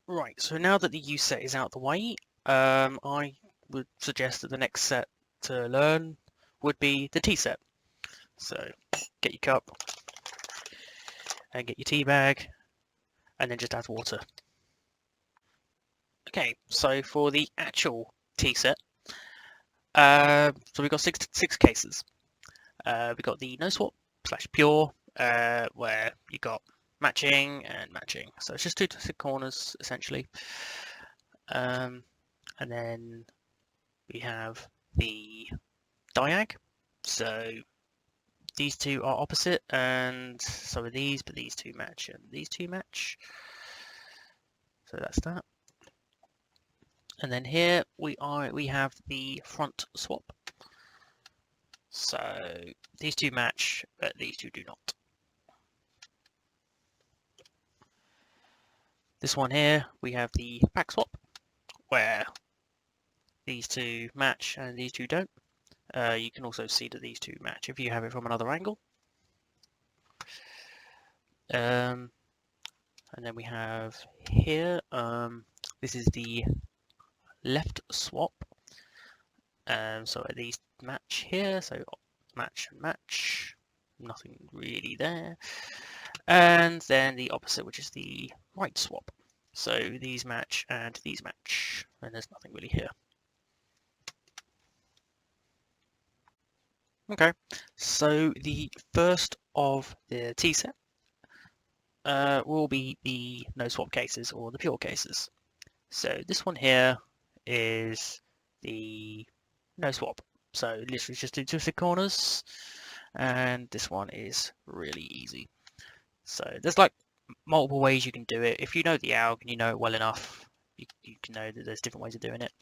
Right, so now that the U set is out of the way, I would suggest that the next set to learn would be the T set. So get your cup and get your tea bag and then just add water. Okay, so for the actual T set, so we've got six cases. We've got the no swap / pure, where you got matching and matching. So it's just two corners essentially. And then we have the diag. So these two are opposite, and so are these, but these two match, and these two match. So that's that. And then here we have the front swap. So these two match, but these two do not. This one here, we have the back swap, where these two match and these two don't. You can also see that these two match if you have it from another angle. And then we have here, this is the left swap. So these match here, so match and match, nothing really there. And then the opposite, which is the right swap. So these match and these match, and there's nothing really here. Okay, so the first of the T set will be the no swap cases or the pure cases. So this one here is the no swap. So literally just do two corners, and this one is really easy. So there's like multiple ways you can do it. If you know the alg and you know it well enough, you can know that there's different ways of doing it.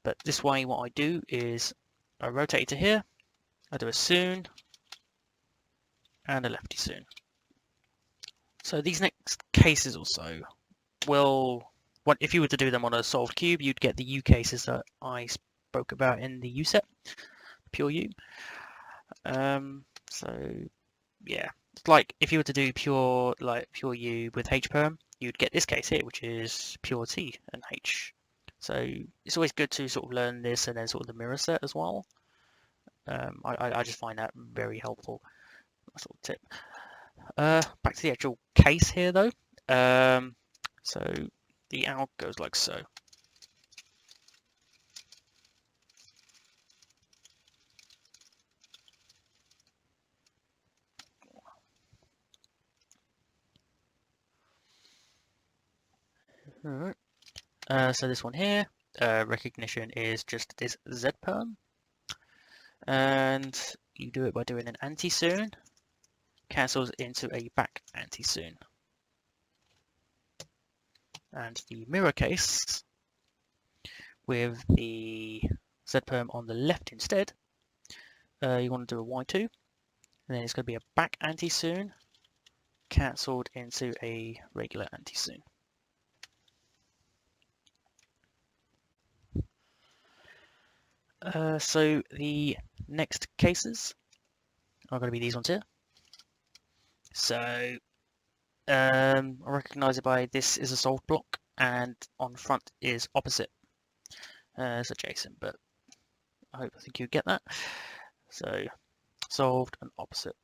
But this way, what I do is I rotate it to here, I do a soon and a lefty soon. So these next cases also will, if you were to do them on a solved cube, you'd get the U cases that I spoke about in the U set, pure U. So yeah, it's like if you were to do pure U with H perm, you'd get this case here, which is pure T and H. So it's always good to sort of learn this and then sort of the mirror set as well. I just find that very helpful. Sort of tip. Back to the actual case here though. So the alg goes like so. Alright. So this one here, recognition is just this Z perm. And you do it by doing an anti-soon, cancels into a back anti-soon. And the mirror case with the Z perm on the left instead, you want to do a Y2, and then it's going to be a back anti-soon, cancelled into a regular anti-soon. So the next cases are going to be these ones here. So I recognise it by this is a solved block and on front is opposite. It's adjacent, but I think you get that. So solved and opposite.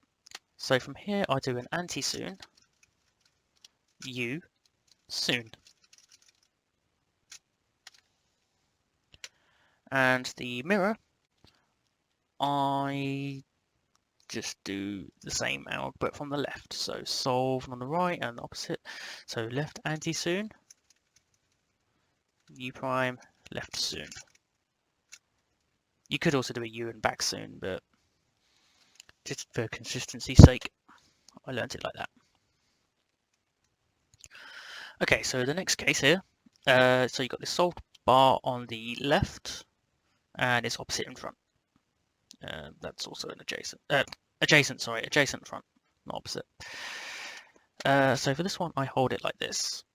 So from here I do an anti-soon, U, soon. And the mirror, I just do the same alg but from the left. So solve on the right and opposite. So left anti-soon, U prime, left soon. You could also do a U and back soon, but just for consistency's sake, I learnt it like that. Okay, so the next case here, so you've got this solved bar on the left, and it's opposite in front. That's also an adjacent front, not opposite. So for this one, I hold it like this.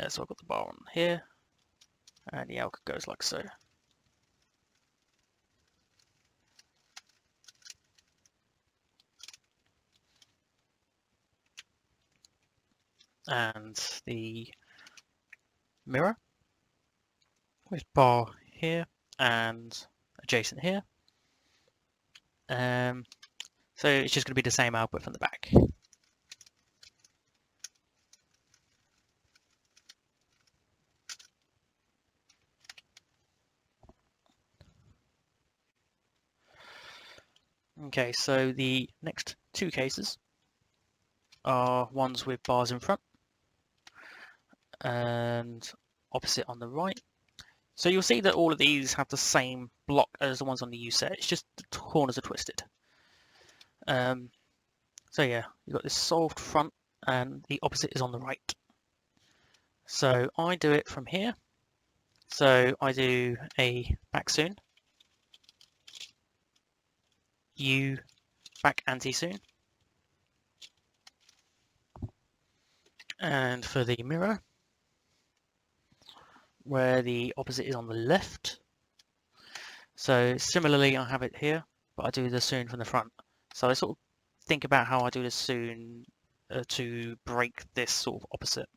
So I've got the bar on here, and the alg goes like so. and the mirror with bar here and adjacent here. So it's just going to be the same output from the back. Okay, so the next two cases are ones with bars in front and opposite on the right. So you'll see that all of these have the same block as the ones on the U set. It's just the corners are twisted. So yeah, you've got this solved front and the opposite is on the right. So I do it from here. So I do a back soon, U back anti-soon, and for the mirror, where the opposite is on the left. So similarly, I have it here, but I do the soon from the front. So I sort of think about how I do the soon to break this sort of opposite.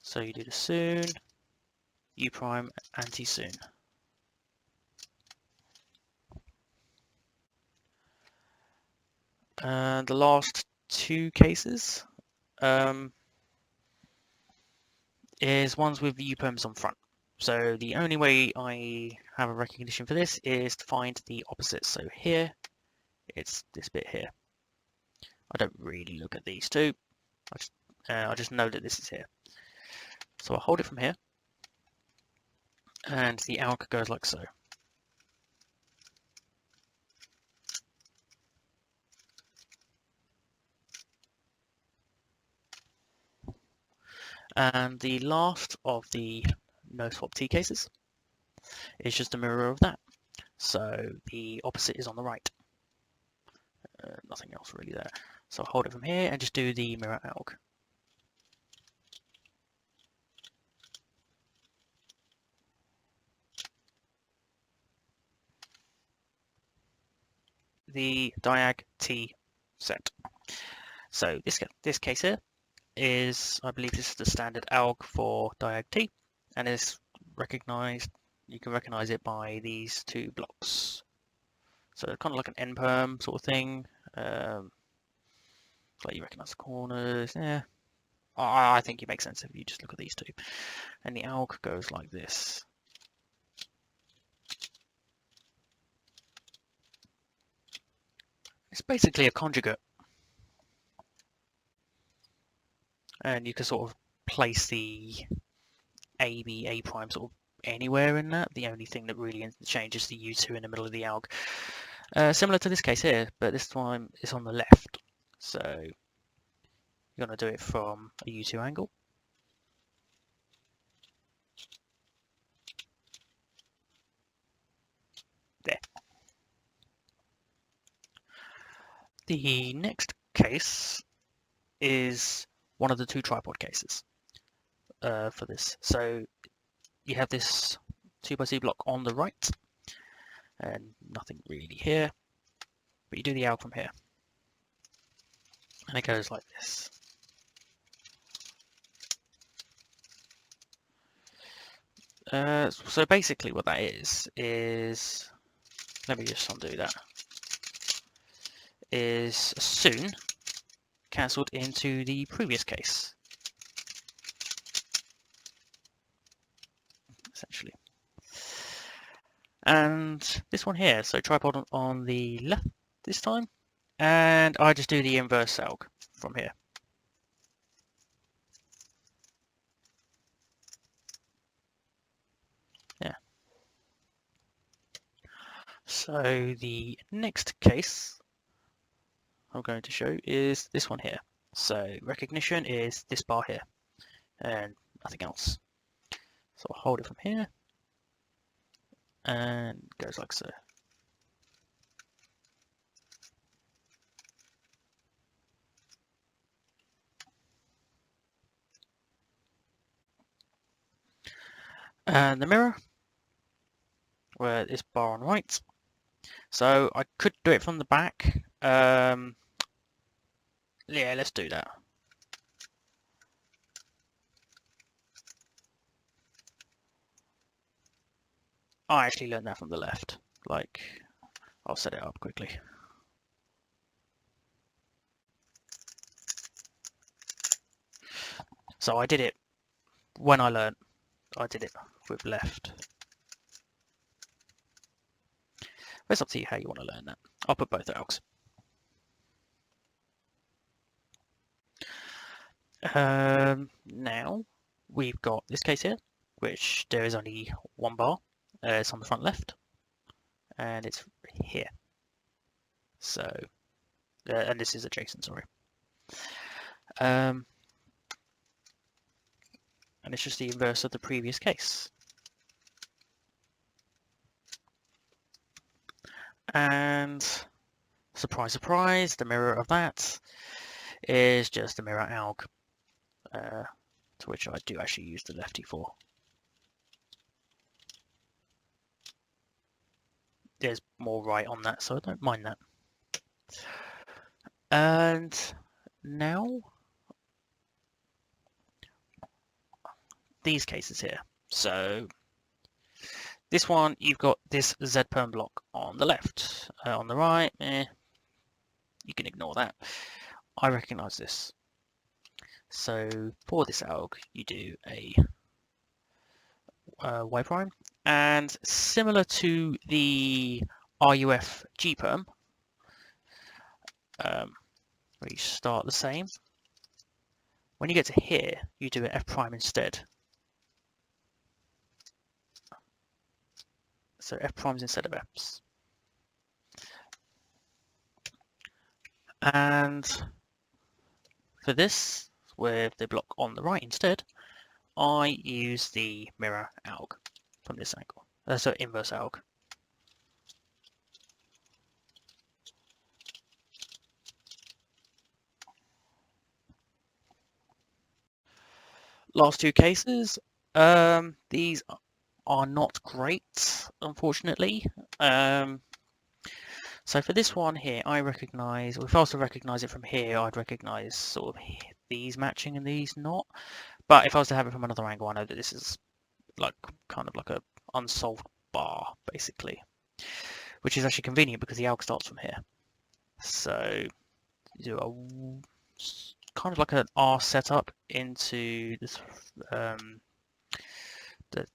So you do the soon, U prime, anti-soon. And the last two cases is ones with U perms on front. So the only way I have a recognition for this is to find the opposite. So here, it's this bit here. I don't really look at these two. I just know that this is here. So I'll hold it from here, and the alg goes like so. And the last of the no swap T cases is just a mirror of that. So the opposite is on the right. Nothing else really there. So I'll hold it from here and just do the mirror alg. The diag T set. So this case here is, I believe this is the standard alg for diag T, and is recognized, you can recognize it by these two blocks. So kind of like an n-perm sort of thing. Like you recognize the corners. Yeah, I think it makes sense if you just look at these two. And the alg goes like this. It's basically a conjugate. And you can sort of place the A, B, A prime sort of anywhere in that. The only thing that really changes the U2 in the middle of the alg. Similar to this case here, but this time it's on the left. So you're going to do it from a U2 angle. There. The next case is one of the two tripod cases for this. So you have this 2x2 block on the right, and nothing really here, but you do the alg from here, and it goes like this. So basically what that is, let me just undo that, is soon cancelled into the previous case, essentially. And this one here, so tripod on the left this time, and I just do the inverse alg from here. Yeah. So the next case I'm going to show is this one here. So recognition is this bar here and nothing else. So I'll hold it from here and it goes like so. And the mirror, where this bar on right. So I could do it from the back. Yeah, let's do that. I actually learned that from the left. Like, I'll set it up quickly. So I did it when I learned. I did it with left. It's up to you how you want to learn that. I'll put both algs. Now we've got this case here, which there is only one bar. It's on the front left, and it's here. So, and this is adjacent, sorry. And it's just the inverse of the previous case. And surprise, surprise, the mirror of that is just the mirror alg, to which I do actually use the lefty for. There's more right on that, so I don't mind that. And now these cases here. So this one, you've got this Z perm block on the left. On the right, you can ignore that. I recognize this. So for this alg, you do a Y prime, and similar to the RUF G perm, where you start the same. When you get to here, you do an F prime instead. So F primes instead of Fs. And for this, with the block on the right instead, I use the mirror alg from this angle. So inverse alg. Last two cases, these are not great, unfortunately. So for this one here, I recognise, if I was to recognise it from here, I'd recognise sort of these matching and these not. But if I was to have it from another angle, I know that this is like kind of like a unsolved bar, basically, which is actually convenient because the alg starts from here. So you do a kind of like an R setup into this the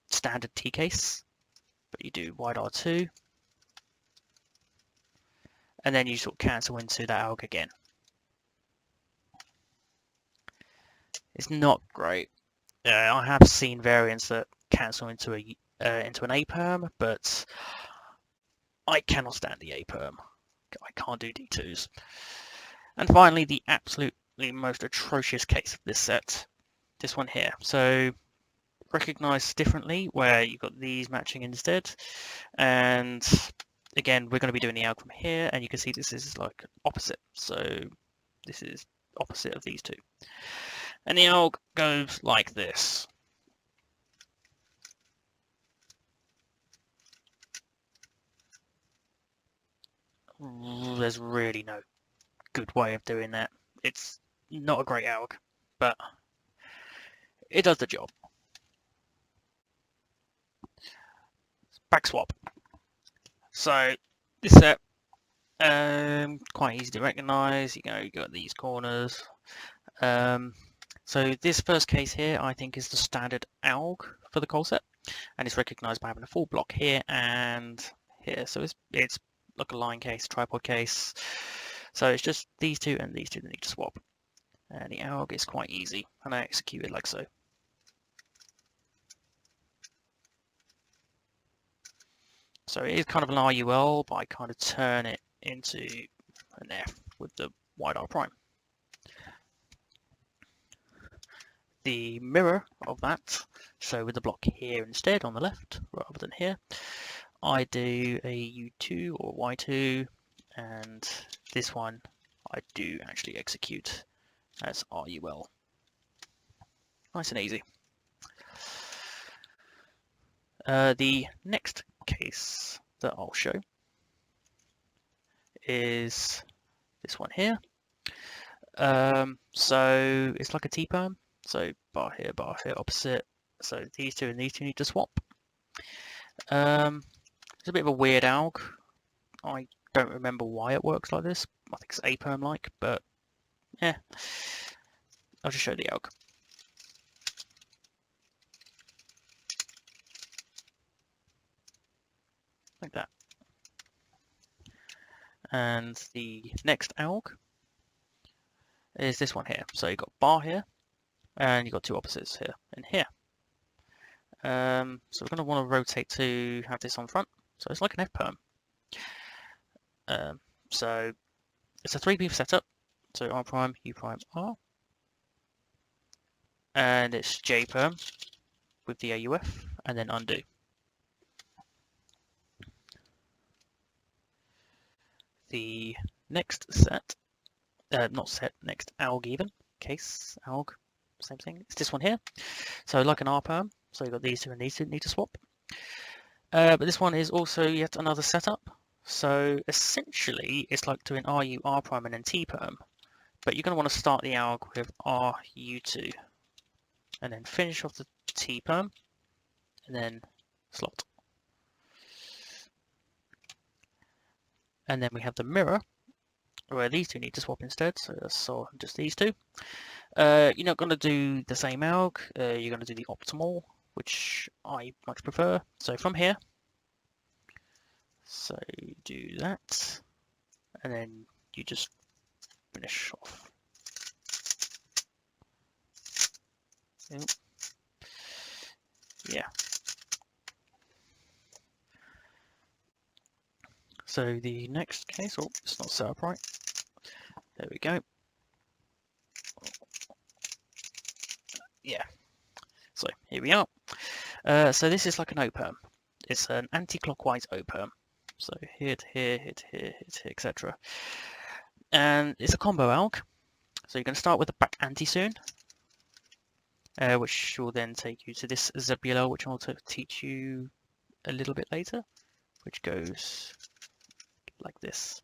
standard T case, but you do wide R2, and then you sort of cancel into that alg again. It's not great. I have seen variants that cancel into an A perm, but I cannot stand the A perm. I can't do D2s. And finally, the absolutely most atrocious case of this set, this one here. So recognized differently, where you've got these matching instead, and again we're going to be doing the alg from here, and you can see this is like opposite. So this is opposite of these two, and the alg goes like this. There's really no good way of doing that. It's not a great alg, but it does the job. Back swap. So this set, quite easy to recognize. You got these corners. So this first case here, I think, is the standard alg for the coal set, and it's recognized by having a full block here and here. So it's like a line case, tripod case. So it's just these two and these two that need to swap. And the alg is quite easy, and I execute it like so. So it is kind of an RUL, but I kind of turn it into an F with the wide R prime. The mirror of that, so with the block here instead on the left rather than here, I do a U2 or Y2, and this one I do actually execute as RUL. Nice and easy. The next case that I'll show is this one here. So it's like a T-perm. So bar here, opposite. So these two and these two need to swap. It's a bit of a weird alg. I don't remember why it works like this. I think it's aperm-like, but yeah. I'll just show the alg. Like that. And the next alg is this one here. So you've got bar here, and you've got two opposites here and here. So we're going to want to rotate to have this on front. So it's like an F-perm. So it's a 3-beam setup. So R prime, U prime, R. And it's J perm with the AUF, and then undo. The next set, next alg even, case, alg, same thing. It's this one here. So like an R perm, so you've got these two and these two need to swap. But this one is also yet another setup. So essentially, it's like doing RU, R prime, and then T perm. But you're going to want to start the alg with RU2, and then finish off the T perm, and then slot. And then we have the mirror, where these two need to swap instead. So just these two. You're not going to do the same alg. You're going to do the optimal, which I much prefer. So from here, so you do that, and then you just finish off. Yeah. So the next case, oh, it's not set up right. There we go. Yeah. So here we are. So this is like an O-perm. It's an anti-clockwise O-perm. So here to here, here to here, here to here, etc. And it's a combo alg. So you're going to start with a back anti-soon, which will then take you to this ZBLL, which I'll teach you a little bit later, which goes like this.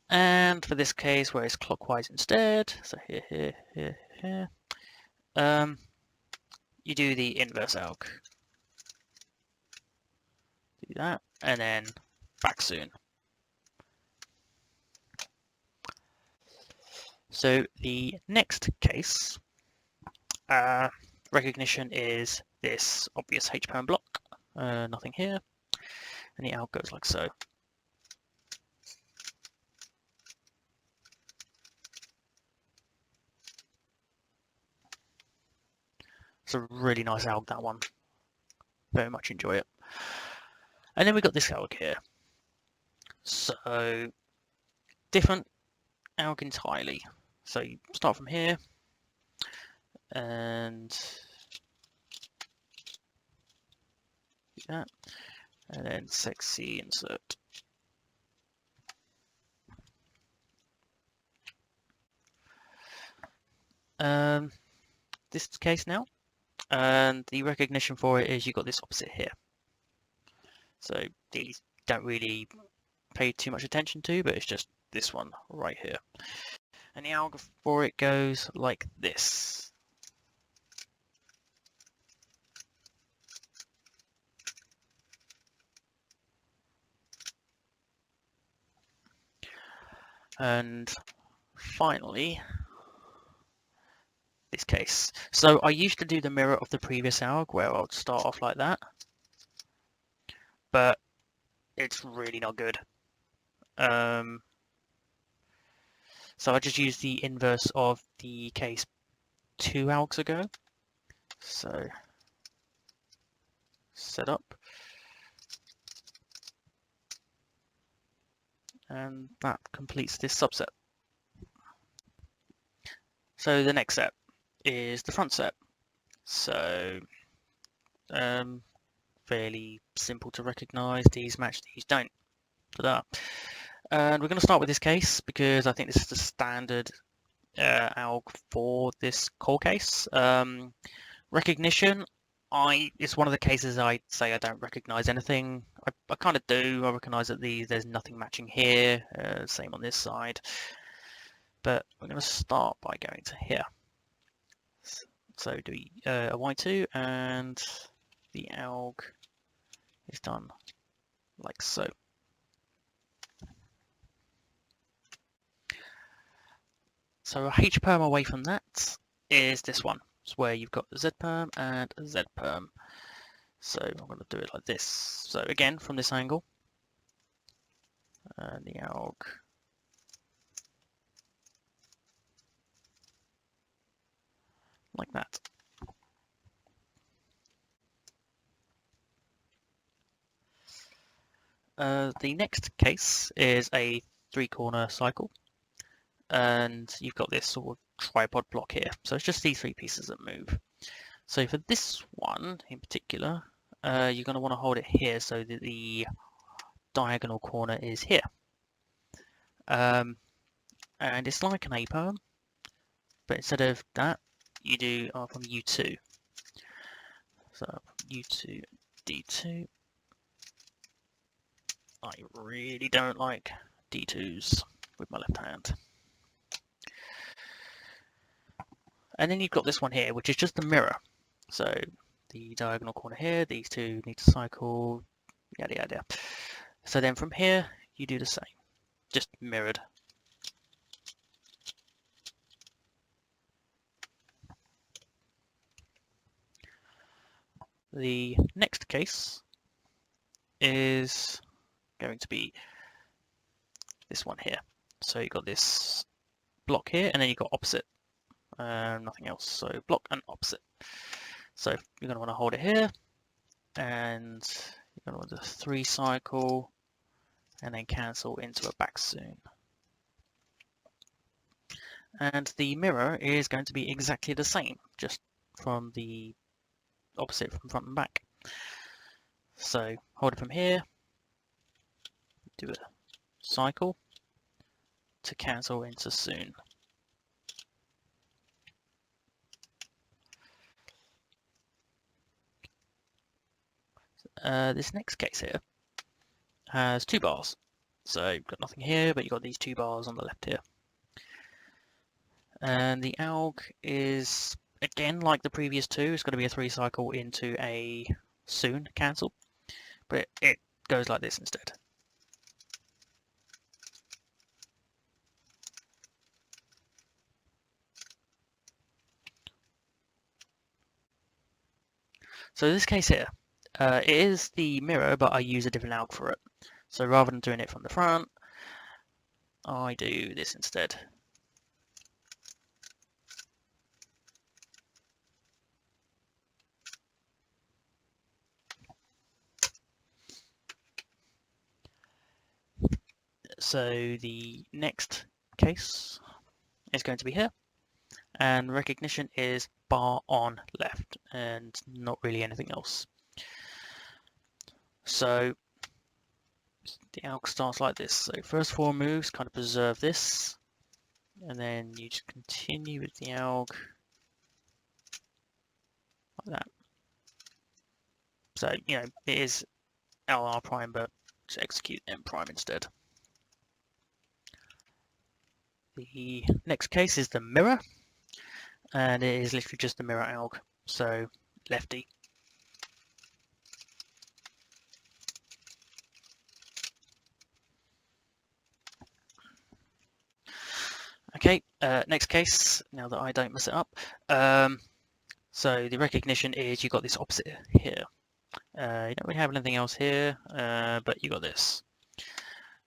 And for this case, where it's clockwise instead, so here, here, here, here, you do the inverse alg. Do that, and then back soon. So the next case, recognition is this obvious H-perm block, nothing here, and the alg goes like so. It's a really nice alg, that one. Very much enjoy it. And then we've got this alg here. So different alg entirely. So you start from here, and do that, and then sexy insert. This case now, and the recognition for it is you've got this opposite here. So these don't really pay too much attention to, but it's just this one right here. And the alg for it goes like this. And finally, this case. So I used to do the mirror of the previous alg where I would start off like that, but it's really not good. So I just used the inverse of the case 2 algs ago. So set up, and that completes this subset. So the next set is the front set. So fairly simple to recognize. These match, these don't. Ta-da. And we're going to start with this case because I think this is the standard alg for this core case. Recognition, it's one of the cases I say I don't recognize anything. I kind of do. I recognize that there's nothing matching here. Same on this side. But we're going to start by going to here. So do a Y2, and the alg is done like so. So a H-perm away from that is this one. It's where you've got Z-perm and Z-perm. So I'm going to do it like this. So again, from this angle, the alg like that. The next case is a 3-corner cycle, and you've got this sort of tripod block here. So it's just these 3 pieces that move. So for this one in particular, you're going to want to hold it here so that the diagonal corner is here. And it's like an A-perm, but instead of that, you do from U2. So U2, D2. I really don't like D2s with my left hand. And then you've got this one here, which is just the mirror. So the diagonal corner here, these 2 need to cycle, yada yada. So then from here, you do the same, just mirrored. The next case is going to be this one here. So you've got this block here, and then you've got opposite, nothing else. So block and opposite. So you're going to want to hold it here, and you're going to want the 3 cycle, and then cancel into a back soon. And the mirror is going to be exactly the same, just from the opposite from front and back. So hold it from here, do a cycle to cancel into soon. This next case here has 2 bars. So you've got nothing here, but you've got these 2 bars on the left here. And the alg is, again, like the previous 2, it's going to be a 3 cycle into a soon cancel, but it goes like this instead. So this case here, it is the mirror, but I use a different alg for it. So rather than doing it from the front, I do this instead. So the next case is going to be here, and recognition is bar on left and not really anything else. So the alg starts like this. So first 4 moves kind of preserve this, and then you just continue with the alg like that. So, you know, it is LR prime, but just execute M prime instead. The next case is the mirror, and it is literally just the mirror alg. So lefty. Okay, next case, now that I don't mess it up. So the recognition is you got this opposite here. You don't really have anything else here, but you got this.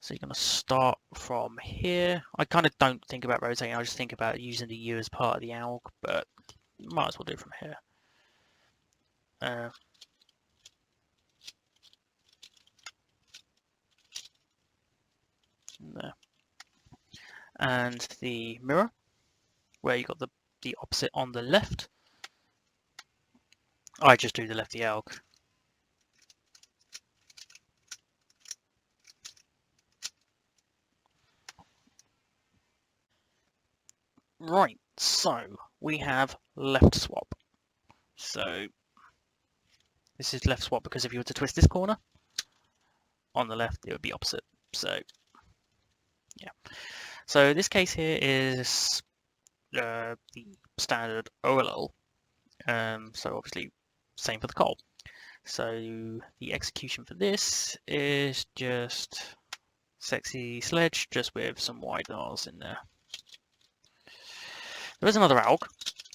So you're going to start from here. I kind of don't think about rotating, I just think about using the U as part of the alg, but might as well do it from here. There. And the mirror, where you got the opposite on the left. I just do the lefty alg. Right, so we have left swap. So this is left swap because if you were to twist this corner, on the left it would be opposite. So yeah. So this case here is the standard OLL, So obviously same for the coal. So the execution for this is just sexy sledge, just with some wide R's in there. There is another alg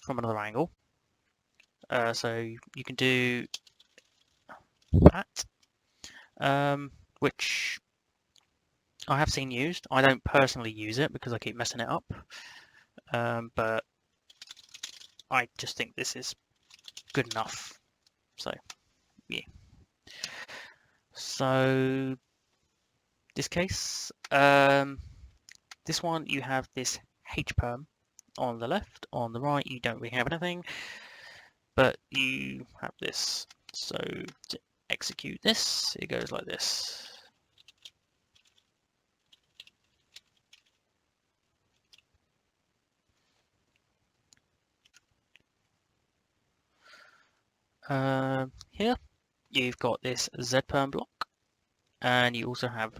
from another angle. So you can do that, which I have seen used. I don't personally use it because I keep messing it up, but I just think this is good enough. So yeah. So this case, this one you have this H perm on the left. On the right you don't really have anything, but you have this. So to execute this, it goes like this. Here you've got this Z perm block, and you also have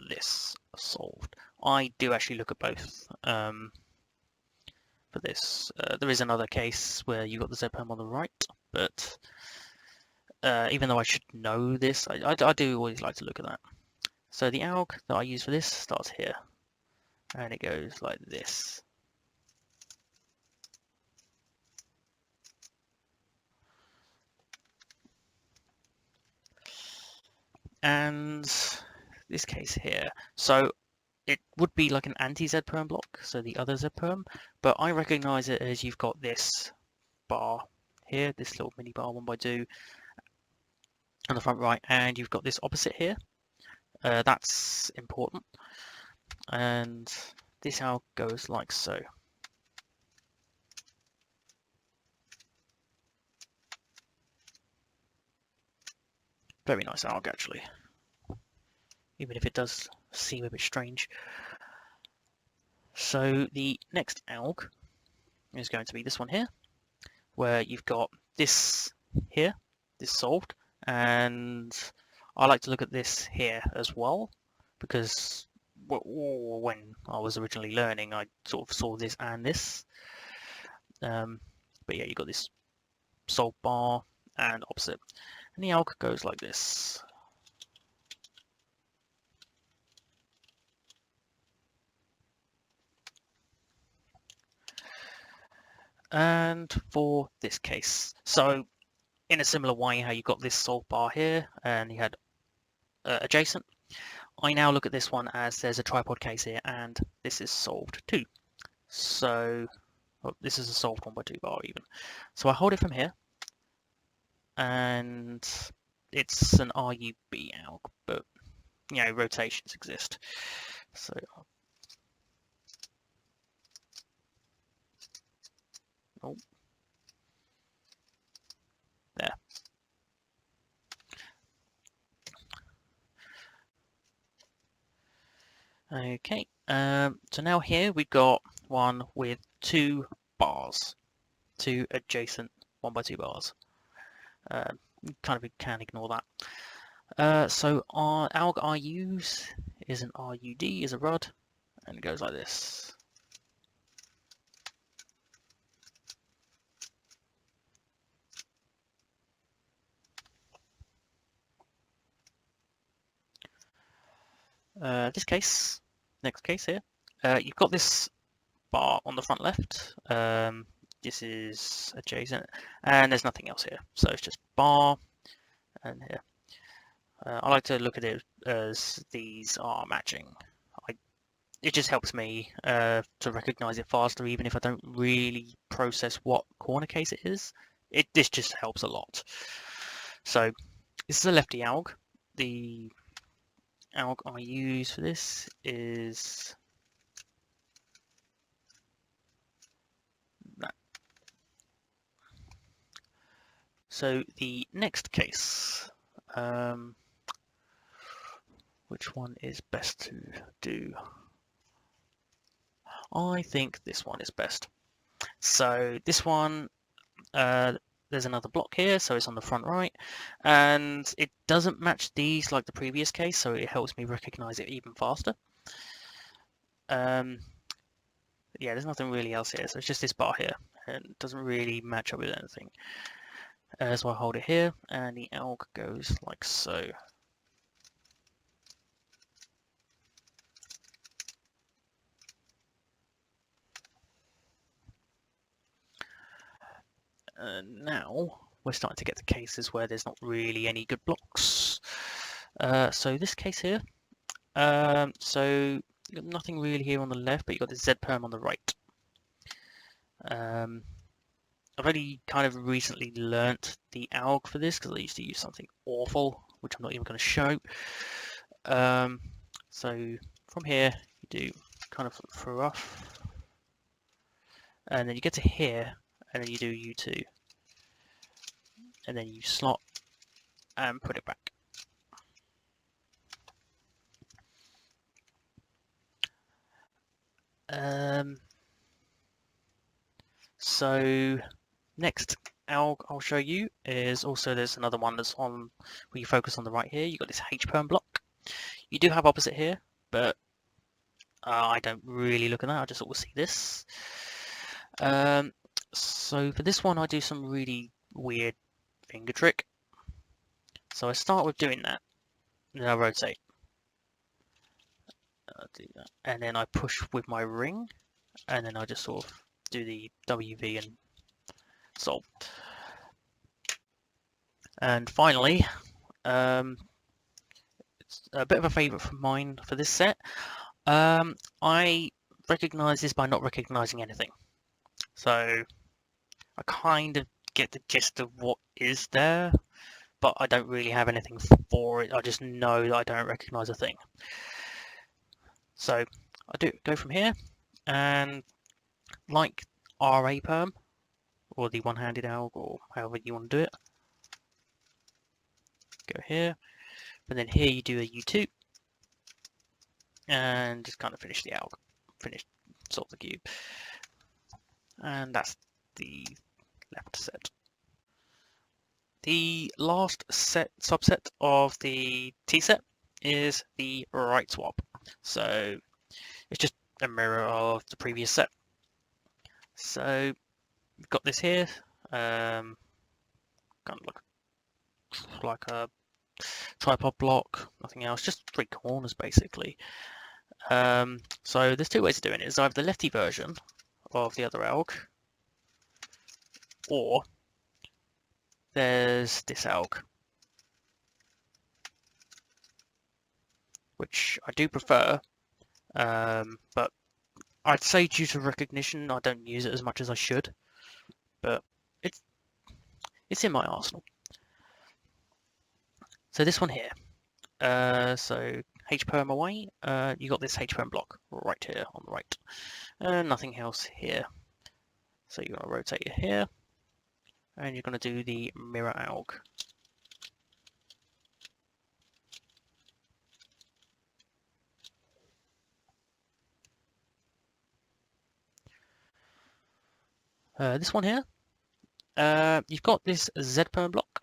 this solved. I do actually look at both. For this, there is another case where you got the Z perm on the right, but even though I should know this, I do always like to look at that. So the alg that I use for this starts here, and it goes like this. And this case here, so it would be like an anti-Z perm block, so the other Z perm, but I recognize it as you've got this bar here, this little mini bar 1x2 on the front right, and you've got this opposite here. That's important. And this alg goes like so. Very nice alg actually, even if it does seem a bit strange. So the next alg is going to be this one here, where you've got this here, this solved, and I like to look at this here as well, because when I was originally learning, I sort of saw this and this. But yeah, you've got this solved bar and opposite. And the alg goes like this. And for this case, so in a similar way how you got this solved bar here and you had adjacent, I now look at this one as there's a tripod case here and this is solved too. So this is a solved 1x2 bar even. So I hold it from here and it's an RUB alg, but you know, rotations exist. So oh, there. Okay, so now here we've got one with two bars, two adjacent 1x2 bars. Kind of can ignore that. So our alg I use is an RUD, is a rod, and it goes like this. This case, next case here, you've got this bar on the front left. This is adjacent, and there's nothing else here. So it's just bar and here. I like to look at it as these are matching. It just helps me to recognize it faster, even if I don't really process what corner case it is. This just helps a lot. So this is a lefty alg. The alg I use for this is that. So the next case, which one is best to do? I think this one is best. So this one, there's another block here, so it's on the front right, and it doesn't match these like the previous case, so it helps me recognize it even faster. Yeah, there's nothing really else here, so it's just this bar here, and it doesn't really match up with anything. So I hold it here, and the alg goes like so. Now we're starting to get to cases where there's not really any good blocks. So this case here, so you've got nothing really here on the left, but you've got the Z perm on the right. I've only kind of recently learnt the alg for this because I used to use something awful, which I'm not even going to show. So from here, you do kind of for rough, and then you get to here, and then you do U2, and then you slot and put it back. So next alg I'll show you is also there's another one that's on where you focus on the right here. You've got this H perm block. You do have opposite here, but I don't really look at that. I just sort of see this. So for this one, I do some really weird finger trick. So I start with doing that, and then I rotate. I'll do that, and then I push with my ring, and then I just sort of do the WV and solve. And finally, it's a bit of a favourite of mine for this set. I recognise this by not recognising anything. So I kind of get the gist of what is there, but I don't really have anything for it. I just know that I don't recognise a thing. So I do go from here, and like RA perm, or the one-handed alg, or however you want to do it, go here, and then here you do a U2, and just kind of finish the alg, finish solve the cube, and that's the left set. The last subset of the T set is the right swap. So it's just a mirror of the previous set. So we've got this here, kind of like a tripod block, nothing else, just 3 corners basically. So there's 2 ways of doing it. It's either the lefty version of the other alg, or there's this alg, which I do prefer, but I'd say due to recognition I don't use it as much as I should, but it's in my arsenal. So this one here, so H perm away, you got this H perm block right here on the right, and nothing else here. So you're going to rotate it here, and you're going to do the mirror alg. This one here, you've got this Z perm block,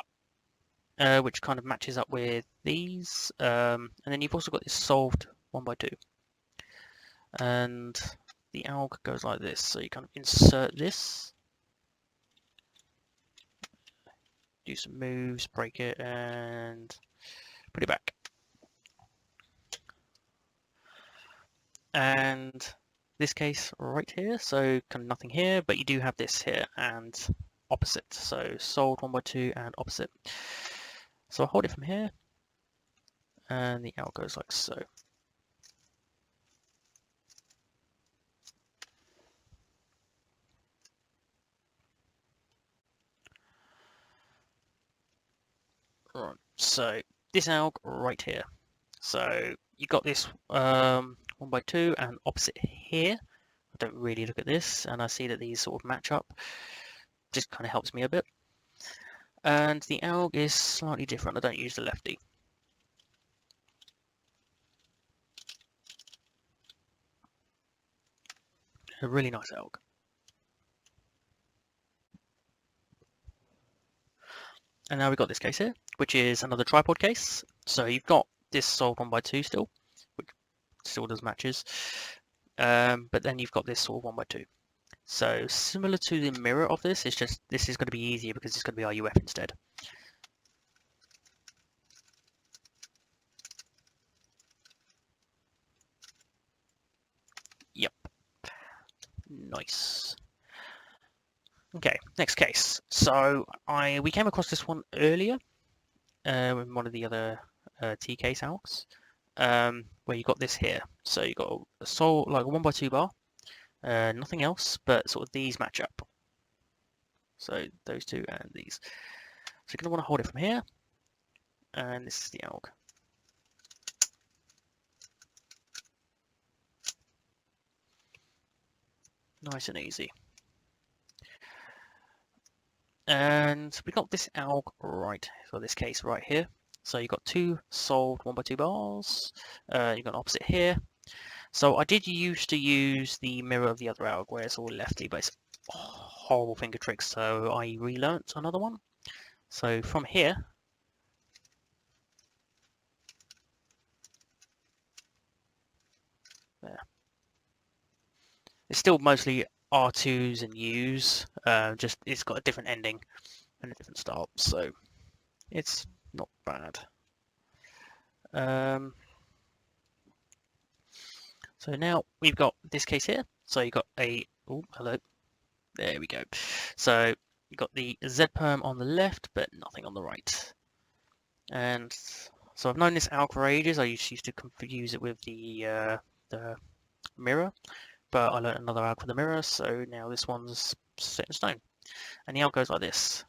which kind of matches up with these, and then you've also got this solved 1x2, and the alg goes like this. So you kind of insert this, do some moves, break it, and put it back. And this case right here, so kind of nothing here, but you do have this here and opposite. So solved 1x2 and opposite. So I hold it from here, and the alg goes like so. Right, so this alg right here. So you got this 1x2 and opposite here. I don't really look at this, and I see that these sort of match up. Just kind of helps me a bit. And the alg is slightly different. I don't use the lefty. A really nice alg. And now we've got this case here, which is another tripod case. So you've got this solved 1x2 still, which still does matches. but then you've got this sort of 1x2. So similar to the mirror of this, it's just this is going to be easier because it's going to be RUF instead. Yep. Nice. Okay, next case. So we came across this one earlier in one of the other T case algs, where you got this here. So you got a sol like a 1x2 bar, nothing else, but sort of these match up. So those two and these. So you're going to want to hold it from here, and this is the alg. Nice and easy. And we got this alg right for this case right here. So you've got two solved 1x2 bars. You've got an opposite here. So I did used to use the mirror of the other alg where it's all lefty, but it's horrible finger tricks, so I relearnt another one. So from here, there. It's still mostly R2s and U's, just it's got a different ending and a different start, so it's not bad. So now we've got this case here. So you've got a, oh, hello, there we go. So you've got the Z perm on the left, but nothing on the right. And so I've known this alg for ages. I used to confuse it with the mirror, but I learned another alg for the mirror, so now this one's set in stone. And the alg goes like this.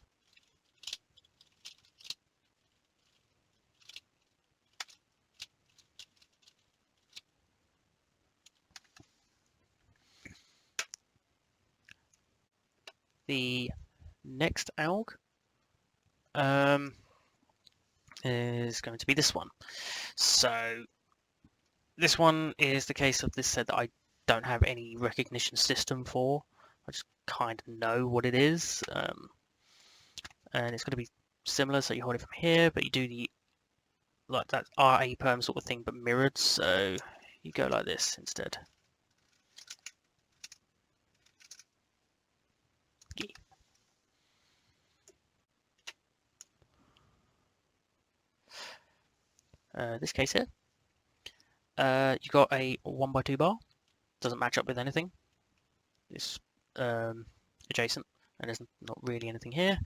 The next alg is going to be this one. So this one is the case of this set that I don't have any recognition system for. I just kind of know what it is, and it's going to be similar. So you hold it from here, but you do the like that RA perm sort of thing, but mirrored. So you go like this instead. This case here, you got a 1x2 bar. Doesn't match up with anything. It's adjacent, and there's not really anything here.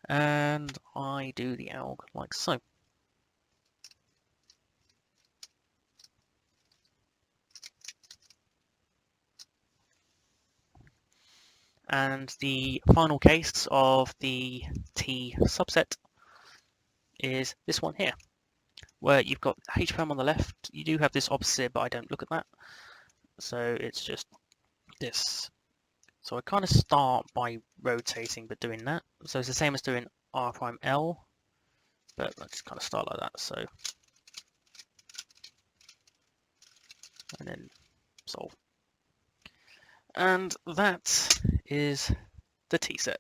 And I do the alg like so. And the final case of the T subset is this one here, where you've got H perm on the left. You do have this opposite, but I don't look at that. So it's just this. So I kind of start by rotating, but doing that. So it's the same as doing R prime L, but let's just kind of start like that. So, and then solve. And that is the T set.